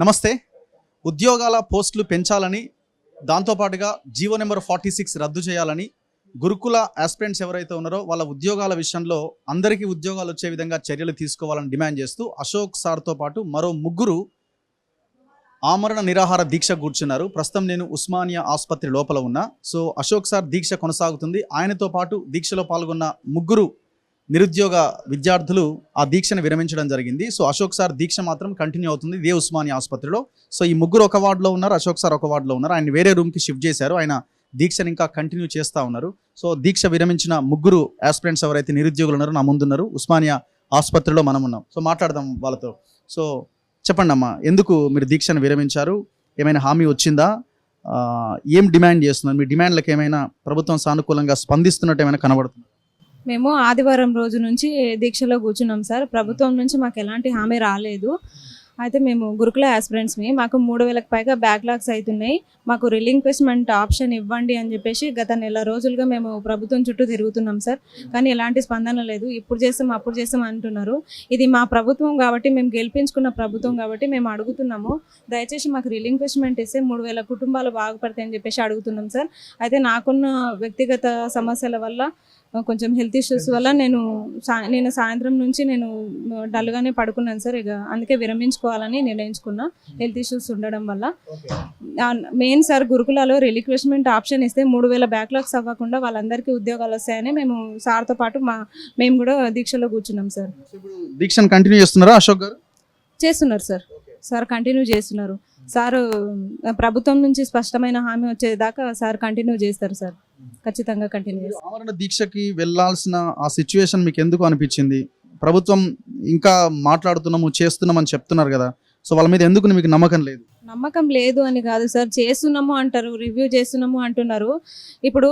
నమస్తే. ఉద్యోగాల పోస్టులు పెంచాలని, దాంతోపాటుగా జీవో నెంబర్ 46 రద్దు చేయాలని గురుకుల ఆస్పిరెంట్స్ ఎవరైతే ఉన్నారో వాళ్ళ ఉద్యోగాల విషయంలో అందరికీ ఉద్యోగాలు వచ్చే విధంగా చర్యలు తీసుకోవాలని డిమాండ్ చేస్తూ అశోక్ సార్తో పాటు మరో ముగ్గురు ఆమరణ నిరాహార దీక్ష కూర్చున్నారు. ప్రస్తుతం నేను ఉస్మానియా ఆసుపత్రి లోపల ఉన్నా. సో అశోక్ సార్ దీక్ష కొనసాగుతుంది. ఆయనతో పాటు దీక్షలో పాల్గొన్న ముగ్గురు నిరుద్యోగ విద్యార్థులు ఆ దీక్షను విరమించడం జరిగింది. సో అశోక్ సార్ దీక్ష మాత్రం కంటిన్యూ అవుతుంది ఇదే ఉస్మానియా ఆసుపత్రిలో. సో ఈ ముగ్గురు ఒక వార్డులో ఉన్నారు, అశోక్ సార్ ఒక వార్డులో ఉన్నారు. ఆయన వేరే రూమ్కి షిఫ్ట్ చేశారు. ఆయన దీక్షను ఇంకా కంటిన్యూ చేస్తూ ఉన్నారు. సో దీక్ష విరమించిన ముగ్గురు ఆస్పిరెంట్స్ ఎవరైతే నిరుద్యోగులు ఉన్నారో నా ముందున్నారు. ఉస్మానియా ఆసుపత్రిలో మనం ఉన్నాం. సో మాట్లాడదాం వాళ్ళతో. సో చెప్పండి అమ్మా, ఎందుకు మీరు దీక్షను విరమించారు? ఏమైనా హామీ వచ్చిందా? ఏం డిమాండ్ చేస్తున్నారు? మీ డిమాండ్లకు ఏమైనా ప్రభుత్వం సానుకూలంగా స్పందిస్తున్నట్టు ఏమైనా కనబడుతుంది? మేము ఆదివారం రోజు నుంచి దీక్షలో కూర్చున్నాం సార్. ప్రభుత్వం నుంచి మాకు ఎలాంటి హామీ రాలేదు. అయితే మేము గురుకుల ఆస్పిరెంట్స్మి, మాకు 3000కి పైగా బ్యాక్లాగ్స్ అవుతున్నాయి. మాకు రిలింక్వెస్ట్మెంట్ ఆప్షన్ ఇవ్వండి అని చెప్పేసి గత నెల రోజులుగా మేము ప్రభుత్వం చుట్టూ తిరుగుతున్నాం సార్. కానీ ఎలాంటి స్పందన లేదు. ఇప్పుడు చేస్తాం అప్పుడు చేస్తాం అంటున్నారు. ఇది మా ప్రభుత్వం కాబట్టి, మేము గెలిపించుకున్న ప్రభుత్వం కాబట్టి మేము అడుగుతున్నాము. దయచేసి మాకు రిలింక్వెస్ట్మెంట్ ఇస్తే 3000 కుటుంబాలు బాగుపడతాయి అని చెప్పేసి అడుగుతున్నాం సార్. అయితే నాకున్న వ్యక్తిగత సమస్యల వల్ల, కొంచెం హెల్త్ ఇష్యూస్ వల్ల నేను సాయంత్రం నుంచి నేను డల్గానే పడుకున్నాను సార్. ఇక అందుకే విరమించుకోవాలని నిర్ణయించుకున్నా, హెల్త్ ఇష్యూస్ ఉండడం వల్ల. మెయిన్ సార్, గురుకులలో రిలిక్వెస్ట్మెంట్ ఆప్షన్ ఇస్తే 3000 బ్యాక్లాగ్స్ అవ్వకుండా వాళ్ళందరికీ ఉద్యోగాలు వస్తాయని మేము సార్తో పాటు మేము కూడా దీక్షలో కూర్చున్నాం సార్. దీక్షను కంటిన్యూ చేస్తున్నారా అశోక్ గారు? చేస్తున్నారు సార్. సార్ కంటిన్యూ చేస్తున్నారు సార్. ప్రభుత్వం నుంచి స్పష్టమైన హామీ వచ్చేదాకా సార్ కంటిన్యూ చేస్తారు సార్. ఖచ్చితంగా కంటిన్యూ చేస్తారు. ఆమరణ దీక్షకి వెళ్ళాల్సిన ఆ సిచ్యువేషన్ మీకు ఎందుకు అనిపించింది? ప్రభుత్వం ఇంకా మాట్లాడుతున్నాము చేస్తున్నాం అని చెప్తున్నారు కదా, సో వాళ్ళ మీద ఎందుకు మీకు నమ్మకం లేదు? నమ్మకం లేదు అని కాదు సార్, చేస్తున్నాము అంటారు, రివ్యూ చేస్తున్నాము అంటున్నారు. ఇప్పుడు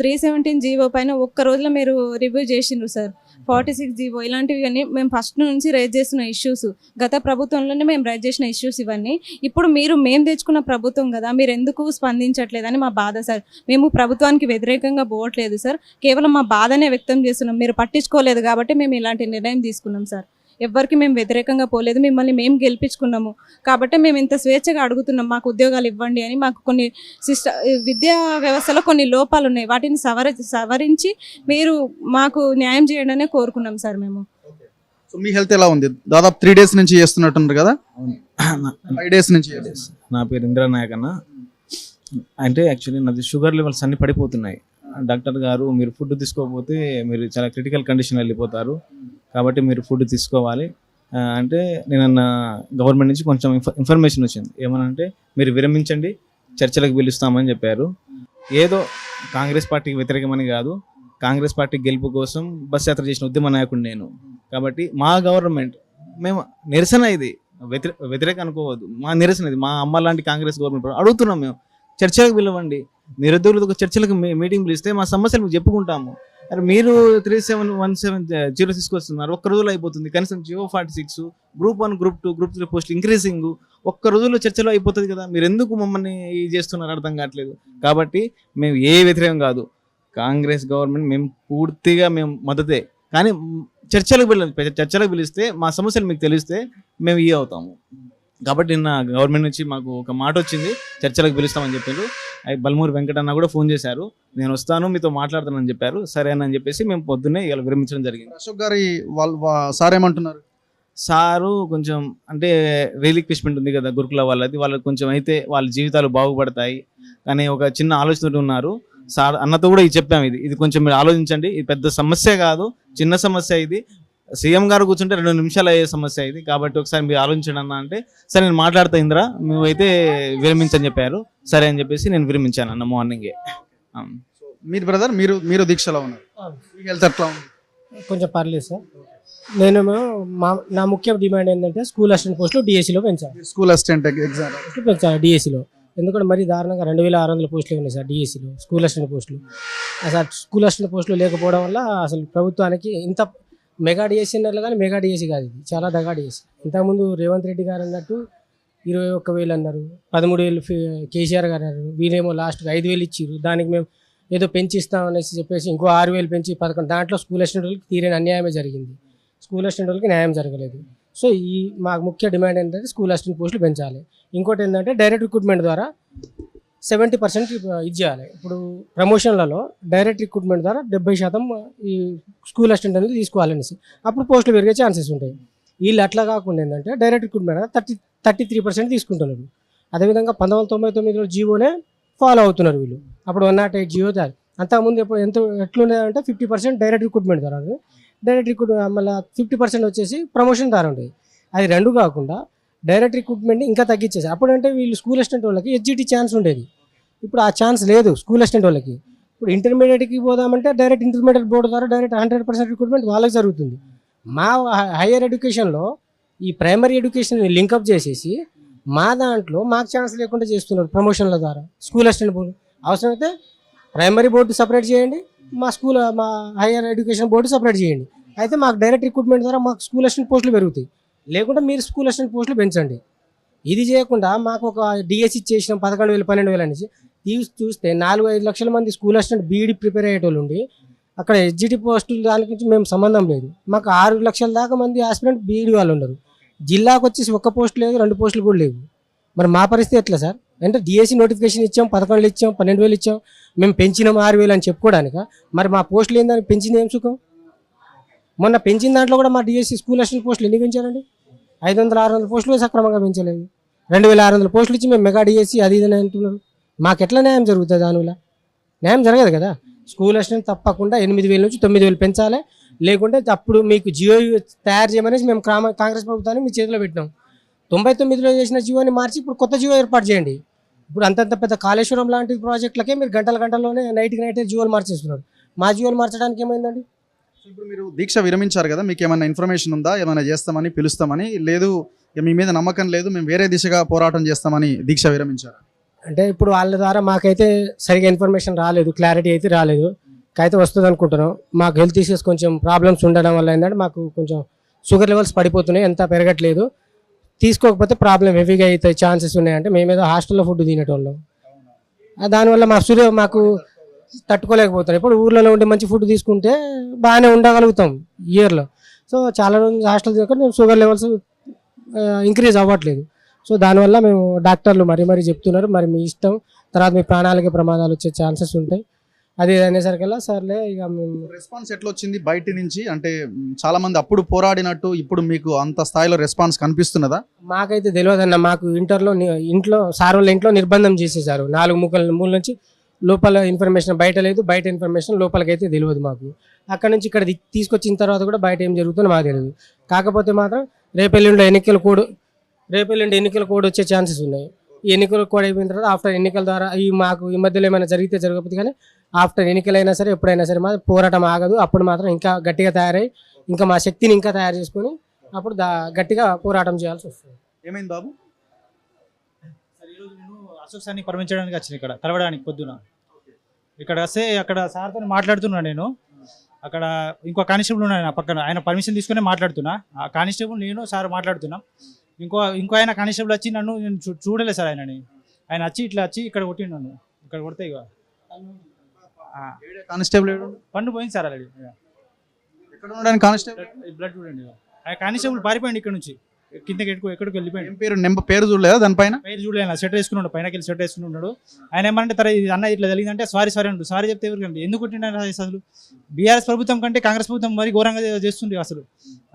317 జీవో పైన ఒక్క రోజులో మీరు రివ్యూ చేసిండ్రు సార్. 46 జీవో ఇలాంటివి అన్నీ మేము ఫస్ట్ నుంచి రైజ్ చేస్తున్న ఇష్యూస్, గత ప్రభుత్వంలోనే మేము రైజ్ చేసిన ఇష్యూస్ ఇవన్నీ. ఇప్పుడు మేము తెచ్చుకున్న ప్రభుత్వం కదా, మీరు ఎందుకు స్పందించట్లేదని మా బాధ సార్. మేము ప్రభుత్వానికి వ్యతిరేకంగా పోవట్లేదు సార్, కేవలం మా బాధనే వ్యక్తం చేస్తున్నాం. మీరు పట్టించుకోలేదు కాబట్టి మేము ఇలాంటి నిర్ణయం తీసుకున్నాం సార్. ఎవరికి మేము వ్యతిరేకంగా పోలేదు, మిమ్మల్ని మేము గెలిపించుకున్నాము కాబట్టి మేము ఇంత స్వేచ్ఛగా అడుగుతున్నాం, మాకు ఉద్యోగాలు ఇవ్వండి అని. మాకు కొన్ని విద్యా వ్యవస్థలో కొన్ని లోపాలు ఉన్నాయి, వాటిని సవరించి మీరు మాకు న్యాయం చేయడానే కోరుకున్నాం సార్ మేము. సో మీ హెల్త్ ఎలా ఉంది? దాదాపు 3 days నుంచి చేస్తున్నట్టున్నారు కదా? 5 days నుంచి. నా పేరు ఇంద్రనాయక్ అన్న. అంటే యాక్చువల్లీ నాది షుగర్ లెవెల్స్ అన్ని పడిపోతున్నాయి. డాక్టర్ గారు, మీరు ఫుడ్ తీసుకోకపోతే మీరు చాలా క్రిటికల్ కండిషన్ వెళ్ళిపోతారు కాబట్టి మీరు ఫుడ్ తీసుకోవాలి అంటే, నేను గవర్నమెంట్ నుంచి కొంచెం ఇన్ఫర్మేషన్ వచ్చింది. ఏమనంటే, మీరు విరమించండి, చర్చలకు పిలుస్తామని చెప్పారు. ఏదో కాంగ్రెస్ పార్టీకి వ్యతిరేకమని కాదు, కాంగ్రెస్ పార్టీ గెలుపు కోసం బస్ యాత్ర చేసిన ఉద్యమ నాయకుడు నేను. కాబట్టి మా గవర్నమెంట్, మేము నిరసన, ఇది వ్యతిరేక అనుకోవద్దు, మా నిరసన ఇది. మా అమ్మ లాంటి కాంగ్రెస్ గవర్నమెంట్ అడుగుతున్నాం, మేము చర్చలకు పిలవండి, నిరుద్యోగులకు చర్చలకు మీటింగ్ పిలిస్తే మా సమస్యలు మేము చెప్పుకుంటాము. అరే మీరు 3717 తీసుకొస్తున్నారు, ఒక్క రోజులో అయిపోతుంది. కనీసం జీవో 46, గ్రూప్ 1, గ్రూప్ 2, గ్రూప్ 3 పోస్టులు ఇంక్రీజింగ్ ఒక్క రోజుల్లో చర్చలో అయిపోతుంది కదా. మీరు ఎందుకు మమ్మల్ని చేస్తున్నారు అర్థం కావట్లేదు. కాబట్టి మేము ఏ వ్యతిరేకం కాదు, కాంగ్రెస్ గవర్నమెంట్ మేము పూర్తిగా మేము మద్దతే. కానీ చర్చలకు పిలిస్తే మా సమస్యలు మీకు తెలిస్తే మేము అవుతాము. కాబట్టి నిన్న గవర్నమెంట్ నుంచి మాకు ఒక మాట వచ్చింది, చర్చలకు పిలుస్తామని చెప్పారు. బల్మూరి వెంకటన్న కూడా ఫోన్ చేశారు, నేను వస్తాను మీతో మాట్లాడతానని చెప్పారు. సరేనని చెప్పేసి మేము పొద్దున్నే ఇలా విరమించడం జరిగింది. అశోక్ గారి సార్ ఏమంటున్నారు? సారు కొంచెం అంటే రిలిక్వెస్ట్మెంట్ ఉంది కదా గురుకుల వాళ్ళది, వాళ్ళకి కొంచెం అయితే వాళ్ళ జీవితాలు బాగుపడతాయి కానీ ఒక చిన్న ఆలోచనతో ఉన్నారు. సార్ అన్నతో కూడా ఇది చెప్పాము, ఇది కొంచెం మీరు ఆలోచించండి, ఇది పెద్ద సమస్య కాదు, చిన్న సమస్య. ఇది సీఎం గారు కూర్చుంటే 2 నిమిషాలు అయ్యే సమస్య ఇది. కాబట్టి ఒకసారి మీరు ఆలోచించండి అన్న అంటే, సరే నేను మాట్లాడతా ఇంద్ర, నువ్వైతే విరమించని చెప్పారు. సరే అని చెప్పేసి నేను విరమించాను అన్న మార్నింగే. మీరు బ్రదర్, మీరు దీక్షలో ఉన్నారు, హెల్త్ ఎట్లా ఉంది? కొంచెం పర్లేదు సార్. నేను నా ముఖ్య డిమాండ్ ఏంటంటే, స్కూల్ అసిస్టెంట్ పోస్టులు డిఎస్సిలో పెంచాలి. స్కూల్ అసిస్టెంట్ ఎగ్జామ్ పెంచాలి డిఎస్సిలో. ఎందుకంటే మరీ దారుణంగా 2600 పోస్టులు ఉన్నాయి సార్ డిఎస్సిలో, స్కూల్ అసిస్టెంట్ పోస్టులు. అసలు స్కూల్ అసిస్టెంట్ పోస్టులు లేకపోవడం వల్ల అసలు ప్రభుత్వానికి ఇంత మెగా డిఎస్సి అన్నారు కానీ మెగా డిఎస్సి కాదు, ఇది చాలా దగా డిఎస్సి. ఇంతకుముందు రేవంత్ రెడ్డి గారు అన్నట్టు 21,000 అన్నారు, 13,000 కేసీఆర్ గారు అన్నారు. వీళ్ళేమో లాస్ట్కి 5,000 ఇచ్చారు. దానికి మేము ఏదో పెంచిస్తామనేసి చెప్పేసి ఇంకో 6,000 పెంచి 11, దాంట్లో స్కూల్ అసిస్టెంట్ వాళ్ళకి తీరని అన్యాయమే జరిగింది. స్కూల్ అసిస్టెంట్ వాళ్ళకి న్యాయం జరగలేదు. సో ఈ మా ముఖ్య డిమాండ్ ఏంటంటే స్కూల్ అసిస్టెంట్ పోస్టులు పెంచాలి. ఇంకోటి ఏంటంటే డైరెక్ట్ రిక్రూట్మెంట్ ద్వారా 70% ఇది చేయాలి. ఇప్పుడు ప్రమోషన్లలో డైరెక్ట్ రిక్రూట్మెంట్ ద్వారా 70% ఈ స్కూల్ అసిస్టెంట్ అనేది తీసుకోవాలనేసి అప్పుడు పోస్టులు పెరిగే ఛాన్సెస్ ఉంటాయి. వీళ్ళు అట్లా కాకుండా ఏంటంటే డైరెక్ట్ రిక్రూట్మెంట్ 33% తీసుకుంటున్నారు. అదేవిధంగా 1999లో జీవోనే ఫాలో అవుతున్నారు వీళ్ళు. అప్పుడు 108 జీవో దారి అంతకుముందు ఎప్పుడు ఎట్లుండేదంటే 50% డైరెక్ట్ రిక్రూట్మెంట్ ద్వారా ఉంది. డైరెక్ట్ రిక్రూట్మెంట్ మళ్ళీ 50% వచ్చేసి ప్రమోషన్ ద్వారా ఉండేది. అది రెండు కాకుండా డైరెక్ట్ రిక్రూట్మెంట్ ఇంకా తగ్గించేసి అప్పుడంటే వీళ్ళు స్కూల్ అసిస్టెంట్ వాళ్ళకి హెచ్జిటి ఛాన్స్ ఉండేది. ఇప్పుడు ఆ ఛాన్స్ లేదు స్కూల్ అసిస్టెంట్ వాళ్ళకి. ఇప్పుడు ఇంటర్మీడియట్కి పోదామంటే డైరెక్ట్ ఇంటర్మీడియట్ బోర్డు ద్వారా డైరెక్ట్ 100% రిక్రూట్మెంట్ వాళ్ళకి జరుగుతుంది. మా హైయర్ ఎడ్యుకేషన్లో ఈ ప్రైమరీ ఎడ్యుకేషన్ లింకప్ చేసేసి మా దాంట్లో మాకు ఛాన్స్ లేకుండా చేస్తున్నారు ప్రమోషన్ల ద్వారా. స్కూల్ అసిస్టెంట్ బోర్డు అవసరమైతే ప్రైమరీ బోర్డు సపరేట్ చేయండి, మా హైయర్ ఎడ్యుకేషన్ బోర్డు సపరేట్ చేయండి. అయితే మాకు డైరెక్ట్ రిక్రూట్మెంట్ ద్వారా మాకు స్కూల్ అసిస్టెంట్ పోస్టులు పెరుగుతాయి. లేకుంటే మీరు స్కూల్ అసిస్టెంట్ పోస్టులు పెంచండి. ఇది చేయకుండా మాకు ఒక డిఎస్సి ఇచ్చేసినాం 11,000 12,000 అనేసి చూస్తే 4-5 లక్షల మంది స్కూల్ అసిస్టెంట్ బీఈడి ప్రిపేర్ అయ్యేటోళ్ళు ఉండి అక్కడ హెచ్జిటి పోస్టులు దానికి నుంచి మేము సంబంధం లేదు. మాకు 6 లక్షల దాకా మంది ఆస్పిరెంట్ బీఈడి వాళ్ళు ఉన్నారు. జిల్లాకు వచ్చేసి 1 పోస్ట్ లేదు, 2 పోస్టులు కూడా లేవు. మరి మా పరిస్థితి ఎట్లా సార్? అంటే డిఎస్సి నోటిఫికేషన్ ఇచ్చాం, 11,000 ఇచ్చాం, 12,000 ఇచ్చాం, మేము పెంచినాం 6,000 అని చెప్పుకోవడానిక. మరి మా పోస్టులు ఏందని పెంచింది ఏం సుఖం? మొన్న పెంచిన దాంట్లో కూడా మా డిఎస్సి స్కూల్ అసిస్టెంట్ పోస్టులు ఎన్ని పెంచారండి? 500-600 పోస్టులు సక్రమంగా పెంచలేదు. 2,600 పోస్టులు ఇచ్చి మేము మెగా డిఎస్సి అది ఇది అని అంటున్నారు. మాకు ఎట్లా న్యాయం జరుగుతుంది? దానివల్ల న్యాయం జరగదు కదా. స్కూల్ అసిస్టెంట్ తప్పకుండా 8,000 నుంచి 9,000 పెంచాలి. లేకుంటే అప్పుడు మీకు జియో తయారు చేయమనేసి మేము కాంగ్రెస్ ప్రభుత్వాన్ని మీ చేతిలో పెట్టినాం. 99లో చేసిన జియోని మార్చి ఇప్పుడు కొత్త జియో ఏర్పాటు చేయండి. ఇప్పుడు అంతంత పెద్ద కాళేశ్వరం లాంటి ప్రాజెక్టులకే మీరు గంటల్లోనే నైట్కి జియోలు మార్చేస్తున్నారు. మా జియోలు మార్చడానికి ఏమైందండి? ఇప్పుడు మీరు దీక్ష విరమించారు కదా, మీకు ఏమైనా ఇన్ఫర్మేషన్ ఉందా? ఏమైనా చేస్తామని, పిలుస్తామని? లేదు మీ మీద నమ్మకం లేదు, మేము వేరే దిశగా పోరాటం చేస్తామని దీక్ష విరమించారు? అంటే ఇప్పుడు వాళ్ళ ద్వారా మాకైతే సరిగా ఇన్ఫర్మేషన్ రాలేదు, క్లారిటీ అయితే రాలేదు. అయితే వస్తుంది అనుకుంటున్నాం. మాకు హెల్త్ ఇష్యూస్ కొంచెం ప్రాబ్లమ్స్ ఉండడం వల్ల ఏంటంటే మాకు కొంచెం షుగర్ లెవెల్స్ పడిపోతున్నాయి, ఎంత పెరగట్లేదు. తీసుకోకపోతే ప్రాబ్లం హెవీగా అయితే ఛాన్సెస్ ఉన్నాయంటే మేమేదో హాస్టల్లో ఫుడ్ తినేటోళ్ళం. దానివల్ల మాకు తట్టుకోలేకపోతాం. ఇప్పుడు ఊర్లలో ఉండి మంచి ఫుడ్ తీసుకుంటే బాగానే ఉండగలుగుతాం ఇయర్లో. సో చాలా రోజులు హాస్టల్ తినక షుగర్ లెవెల్స్ ఇంక్రీజ్ అవ్వట్లేదు. సో దానివల్ల మేము డాక్టర్లు మరీ చెప్తున్నారు, మరి మీ ఇష్టం, తర్వాత మీ ప్రాణాలకి ప్రమాదాలు వచ్చే ఛాన్సెస్ ఉంటాయి. అది అనేసరికల్లా సర్లే ఇక మేము. రెస్పాన్స్ ఎట్లా వచ్చింది బయట నుంచి? అంటే చాలా మంది అప్పుడు పోరాడినట్టు ఇప్పుడు మీకు అంత స్థాయిలో రెస్పాన్స్ కనిపిస్తున్నదా? మాకైతే తెలియదన్న. మాకు ఇంట్లో సార్ వాళ్ళ ఇంట్లో నిర్బంధం చేసేసారు. 4 మూల నుంచి లోపల ఇన్ఫర్మేషన్ బయట లేదు, బయట ఇన్ఫర్మేషన్ లోపలికైతే తెలియదు మాకు. అక్కడ నుంచి ఇక్కడ తీసుకొచ్చిన తర్వాత కూడా బయట ఏం జరుగుతుందో మాకు తెలియదు. కాకపోతే మాత్రం రేపెల్లుండి ఎన్నికల కోడ్ వచ్చే ఛాన్సెస్ ఉన్నాయి. ఈ ఎన్నికల కోడ్ అయిపోయిన తర్వాత ఆఫ్టర్ ఎన్నికల ద్వారా మాకు ఈ మధ్యలో ఏమైనా జరిగితే జరగకపోతే కానీ ఆఫ్టర్ ఎన్నికలైనా సరే ఎప్పుడైనా సరే మాత్రం పోరాటం ఆగదు. అప్పుడు మాత్రం ఇంకా గట్టిగా తయారై ఇంకా మా శక్తిని ఇంకా తయారు చేసుకొని అప్పుడు గట్టిగా పోరాటం చేయాల్సి వస్తుంది. ఏమైంది బాబు? ఈరోజు నేను అశోక్ పరమించడానికి వచ్చిన ఇక్కడ కలవడానికి పొద్దున. ఇక్కడ వస్తే అక్కడ సార్తో మాట్లాడుతున్నాను నేను. అక్కడ ఇంకో కానిస్టేబుల్ ఉన్నాడు నా పక్కన, ఆయన పర్మిషన్ తీసుకునే మాట్లాడుతున్నా. ఆ కానిస్టేబుల్ నేను సార్ మాట్లాడుతున్నా. ఇంకో ఆయన కానిస్టేబుల్ వచ్చి నేను చూడలేదు సార్ ఆయనని. ఆయన వచ్చి ఇట్లా వచ్చి ఇక్కడ కొట్టిండు నన్ను. ఇక్కడ కొడితే ఇక కానిస్టేబుల్ పన్ను పోయింది సార్. అలాగే ఎక్కడ ఉన్నాడు కానిస్టేబుల్? బ్లడ్ చూడండి. ఆ కానిస్టేబుల్ పారిపోయింది ఇక్కడ నుంచి, కిందకి ఎక్కడికి వెళ్ళిపోయాడు. పేరు చూడలేదా దానిపైన? పేరు చూడలేదు. షర్ట్ వేసుకున్నాడు, పైనకి వెళ్ళి షర్ట్ వేసుకుని ఉన్నాడు. ఆయన ఏమంటే తర ఇది అన్న ఇట్లా జరిగిందంటే సారీ అంటారు. సారీ చెప్తే ఎవరికండి? ఎందుకు కొట్టిండు అసలు? బీఆర్ఎస్ ప్రభుత్వం కంటే కాంగ్రెస్ ప్రభుత్వం మరి ఘోరంగా చేస్తుంది అసలు.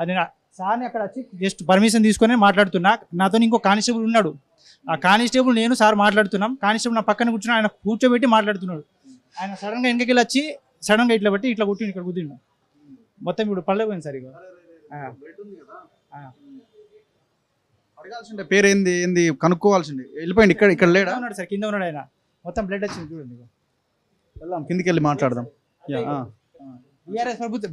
అది సార్ని అక్కడ వచ్చి జస్ట్ పర్మిషన్ తీసుకొని మాట్లాడుతున్నా. నాతో ఇంకో కానిస్టేబుల్ ఉన్నాడు. ఆ కానిస్టేబుల్ నేను సార్ మాట్లాడుతున్నాం. కానిస్టేబుల్ నా పక్కన కూర్చుని ఆయన కూర్చోబెట్టి మాట్లాడుతున్నాడు. ఆయన సడన్గా వెనకకి వచ్చి సడన్గా ఇట్లా బట్టి ఇట్లా కొట్టిండు, ఇక్కడ కుదిండు. మొత్తం ఇప్పుడు పడలేకపోయింది సార్. ఇక అడగాల్సిండే పేరు ఏంది కనుక్కోవాల్సిండే. వెళ్ళిపోయింది. ఇక్కడ లేడా? ఉన్నాడు సార్, కింద ఉన్నాడు ఆయన. మొత్తం బ్లడ్ వచ్చింది చూడండి. వెళ్దాం, కిందికి వెళ్ళి మాట్లాడదాం.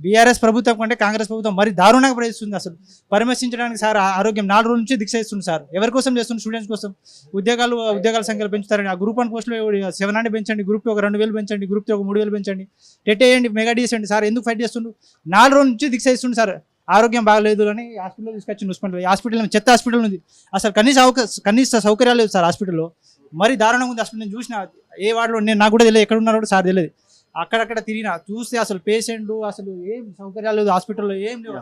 బీఆర్ఎస్ ప్రభుత్వం కంటే కాంగ్రెస్ ప్రభుత్వం మరి దారుణంగా ప్రవేశిస్తుంది అసలు. పరామర్శించడానికి సార్ ఆరోగ్యం 4 రోజుల నుంచి దీక్ష ఇస్తుంది సార్. ఎవరి కోసం చేస్తుంది? స్టూడెంట్స్ కోసం. ఉద్యోగాల సంఖ్యలు పెంచుతారని ఆ గ్రూప్ 1 పోస్టులు 700 పెంచండి, గ్రూప్ 2 ఒక 2,000 పెంచండి, గ్రూప్ 3 ఒక 3,000 పెంచండి, టెట్ వేయండి, మెగా డిఎస్ అండి. సార్ ఎందుకు ఫైట్ చేస్తుండ్రు? 4 రోజుల నుంచి దీక్ష ఇస్తుంది సార్. ఆరోగ్యం బాగలేదు అని హాస్పిటల్లో తీసుకొచ్చి హాస్పిటల్ చెత్త హాస్పిటల్ ఉంది. అసలు కనీస సౌకర్యాలు లేదు సార్ హాస్పిటల్లో. మరి దారుణంగా ఉంది హాస్పిటల్. నేను చూసిన ఏ వార్డులో, నాకు కూడా తెలియదు ఎక్కడ ఉన్నారో కూడా సార్ తెలియదు. అక్కడక్కడ తిరిగినా చూస్తే అసలు పేషెంట్ అసలు ఏం సౌకర్యాలు లేదు హాస్పిటల్లో, ఏం లేవు.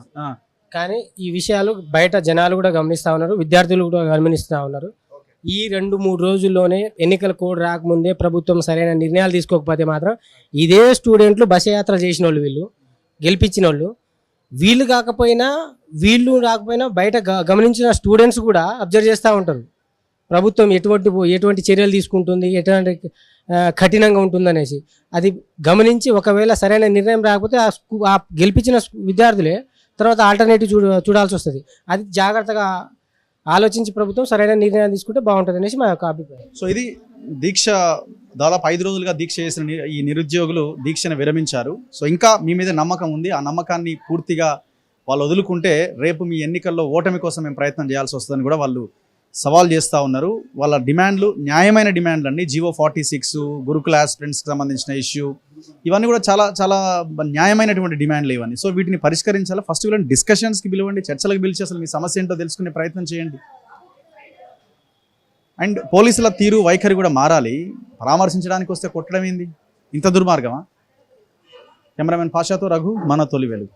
కానీ ఈ విషయాలు బయట జనాలు కూడా గమనిస్తూ ఉన్నారు, విద్యార్థులు కూడా గమనిస్తూ ఉన్నారు. ఈ 2-3 రోజుల్లోనే ఎన్నికల కోడ్ రాకముందే ప్రభుత్వం సరైన నిర్ణయాలు తీసుకోకపోతే మాత్రం ఇదే స్టూడెంట్లు బస్ యాత్ర చేసిన వాళ్ళు, వీళ్ళు గెలిపించిన వాళ్ళు, వీళ్ళు కాకపోయినా వీళ్ళు రాకపోయినా బయట గమనించిన స్టూడెంట్స్ కూడా అబ్జర్వ్ చేస్తూ ఉంటారు ప్రభుత్వం ఎటువంటి చర్యలు తీసుకుంటుంది, ఎటువంటి కఠినంగా ఉంటుందనేసి. అది గమనించి ఒకవేళ సరైన నిర్ణయం రాకపోతే ఆ గెలిపించిన విద్యార్థులే తర్వాత ఆల్టర్నేటివ్ చూడాల్సి వస్తుంది. అది జాగ్రత్తగా ఆలోచించి ప్రభుత్వం సరైన నిర్ణయం తీసుకుంటే బాగుంటుంది అనేసి మా యొక్క అభిప్రాయం. సో ఇది దీక్ష, దాదాపు 5 రోజులుగా దీక్ష చేసిన ఈ నిరుద్యోగులు దీక్షను విరమించారు. సో ఇంకా మీ మీద నమ్మకం ఉంది. ఆ నమ్మకాన్ని పూర్తిగా వాళ్ళు వదులుకుంటే రేపు మీ ఎన్నికల్లో ఓటమి కోసం మేము ప్రయత్నం చేయాల్సి వస్తుందని కూడా వాళ్ళు సవాల్ చేస్తూ ఉన్నారు. వాళ్ళ డిమాండ్లు న్యాయమైన డిమాండ్లు అండి. జీవో 46, గురుకుల ఆస్పిరెంట్స్కి సంబంధించిన ఇష్యూ, ఇవన్నీ కూడా చాలా చాలా న్యాయమైనటువంటి డిమాండ్లు ఇవన్నీ. సో వీటిని పరిష్కరించాలి. ఫస్ట్ వీళ్ళని డిస్కషన్స్కి పిలవండి, చర్చలకు పిలిచి అసలు మీ సమస్య ఏంటో తెలుసుకునే ప్రయత్నం చేయండి. అండ్ పోలీసుల తీరు వైఖరి కూడా మారాలి. పరామర్శించడానికి వస్తే కొట్టడం ఏంది? ఇంత దుర్మార్గమా? కెమెరామెన్ పాషాతో రఘు, మన తొలి వెలుగు.